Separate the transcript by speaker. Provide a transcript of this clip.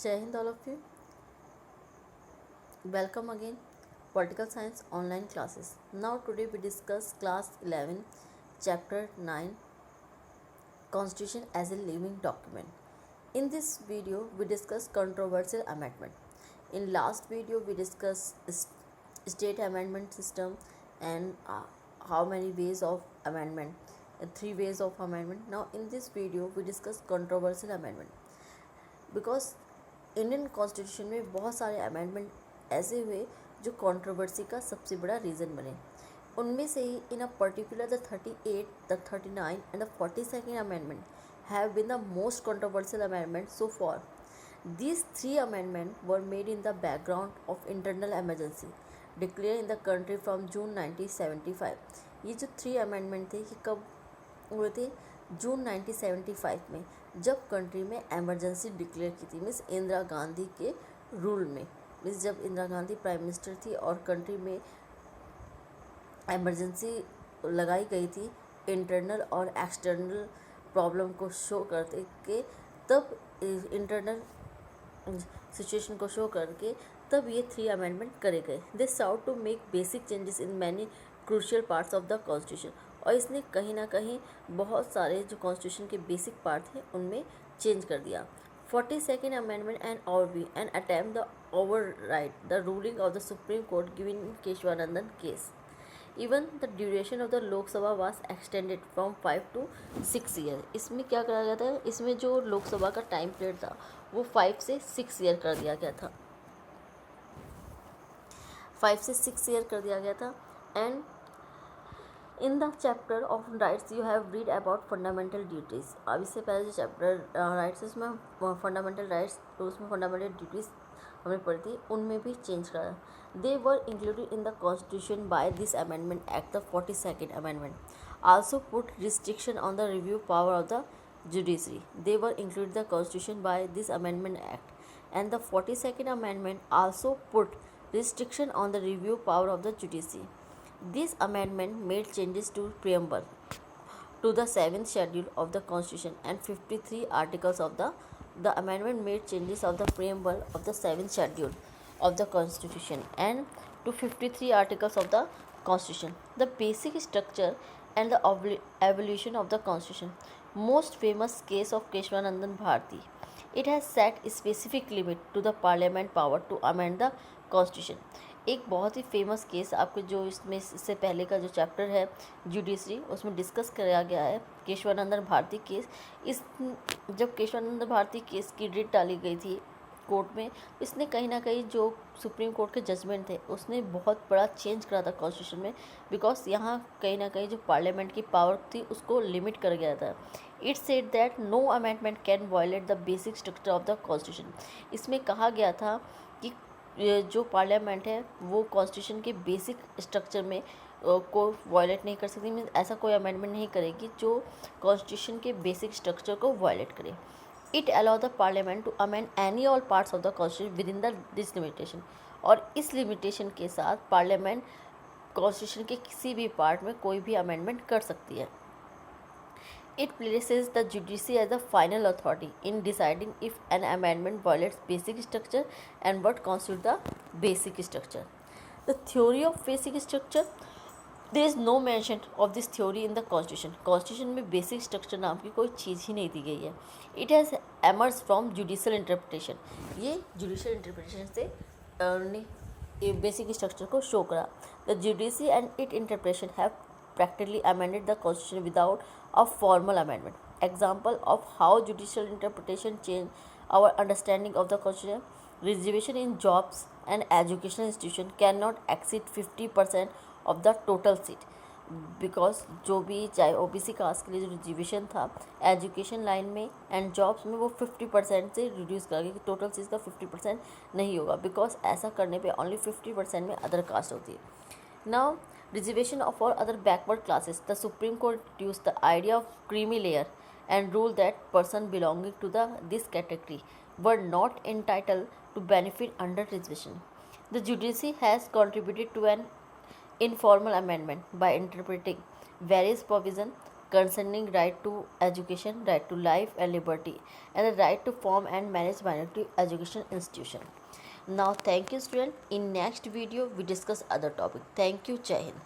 Speaker 1: Jai Hind all of you. Welcome again. Political Science online classes. Now today we discuss class 11 chapter 9 Constitution as a living document. In this video we discuss controversial amendment. In last video we discussed state amendment system and how many ways of amendment, three ways of amendment. Now in this video we discuss controversial amendment because Indian constitution में बहुत सारे amendment ऐसे हुए जो controversy का सबसे बड़ा reason बने. उनमें से ही in a particular the 38, the 39 and the 42nd amendment have been the most controversial amendment so far. These three amendments were made in the background of internal emergency declared in the country from June 1975. ये जो three amendment थे ये कब हुए थे? जून 1975 में, जब country में एमरजेंसी डिक्लेयर की थी. मीन्स इंदिरा गांधी के रूल में, मीन्स जब इंदिरा गांधी प्राइम मिनिस्टर थी और कंट्री में एमरजेंसी लगाई गई थी इंटरनल और एक्सटर्नल प्रॉब्लम को शो करते के, तब इंटरनल सिचुएशन को शो करके तब ये थ्री अमेंडमेंट करे गए. They sought to make basic changes in many crucial parts of the constitution. और इसने कहीं ना कहीं बहुत सारे जो कॉन्स्टिट्यूशन के बेसिक पार्ट थे उनमें चेंज कर दिया. 42nd amendment and overview and attempt the override the ruling of the supreme court given in Kesavanandan case. Even the duration of the Lok Sabha was extended from 5 to 6 year. इसमें क्या करा गया था? इसमें जो लोकसभा का टाइम पीरियड था वो 5 से 6 ईयर कर दिया गया था. 5 से 6 ईयर कर दिया गया था. And in the chapter of rights you have read about fundamental duties. अब इससे पहले जो चैप्टर राइट्स उसमें फंडामेंटल राइट्स, तो उसमें फंडामेंटल ड्यूटीज़ हमने पढ़ी थी, उनमें भी चेंज करा. They were included in the constitution by this amendment act. The 42nd amendment also put restriction on the review power of the judiciary. They were included in the constitution by this amendment act. And the 42nd amendment also put restriction on the review power of the judiciary. This amendment made changes to preamble to the 7th schedule of the constitution and 53 articles of the amendment made changes of the preamble of the 7th schedule of the constitution and to 53 articles of the constitution. The basic structure and the evolution of the constitution. Most famous case of Keshwanandan Bharti. It has set specific limit to the parliament power to amend the constitution. एक बहुत ही famous case आपको जो इसमें इससे पहले का जो chapter है जुडिशरी, उसमें डिस्कस किया गया है केशवानंदन भारती केस. इस जब केशवानंदन भारती केस की रिट डाली गई थी कोर्ट में, इसने कहीं ना कहीं जो सुप्रीम कोर्ट के जजमेंट थे उसने बहुत बड़ा चेंज करा था कॉन्स्टिट्यूशन में. बिकॉज यहाँ कहीं ना कहीं जो पार्लियामेंट की पावर थी उसको लिमिट कर गया था. It said that no amendment can violate the basic structure of the constitution. इसमें कहा गया था कि जो पार्लियामेंट है वो कॉन्स्टिट्यूशन के बेसिक स्ट्रक्चर में को वायलेट नहीं कर सकती. मीन्स ऐसा कोई अमेंडमेंट नहीं करेगी जो कॉन्स्टिट्यूशन के बेसिक स्ट्रक्चर को वायलेट करे. It allow the parliament to amend any all parts of the constitution within the this limitation. और इस लिमिटेशन के साथ पार्लियामेंट कॉन्स्टिट्यूशन के किसी भी पार्ट में कोई भी अमेंडमेंट कर सकती है. It places the judiciary as the final authority in deciding if an amendment violates basic structure and what constitutes the basic structure. The theory of basic structure. There is no mention of this theory in the constitution. Constitution में basic structure नाम की कोई चीज़ ही नहीं दी गई है. It has emerged from judicial interpretation. ये judicial interpretation से ने ये basic structure को show करा. The judiciary and its interpretation have practically amended the constitution without a formal amendment. Example of how judicial interpretation changed our understanding of the constitution. Reservation in jobs and educational institution cannot exceed 50% of the total seat. Because जो भी चाहे OBC caste के लिए जो reservation था education line में and jobs में वो 50% से रिड्यूस कर कि टोटल चीज़ का 50% नहीं होगा. बिकॉज ऐसा करने पे ओनली 50% में अदर कास्ट होती है. Now reservation of all other backward classes. The Supreme Court introduced the idea of creamy layer and ruled that persons belonging to this category were not entitled to benefit under reservation. The judiciary has contributed to an informal amendment by interpreting various provisions concerning right to education, right to life and liberty, and the right to form and manage minority education institution. Now thank you student. In next video we discuss other topic. Thank you. Jai Hind.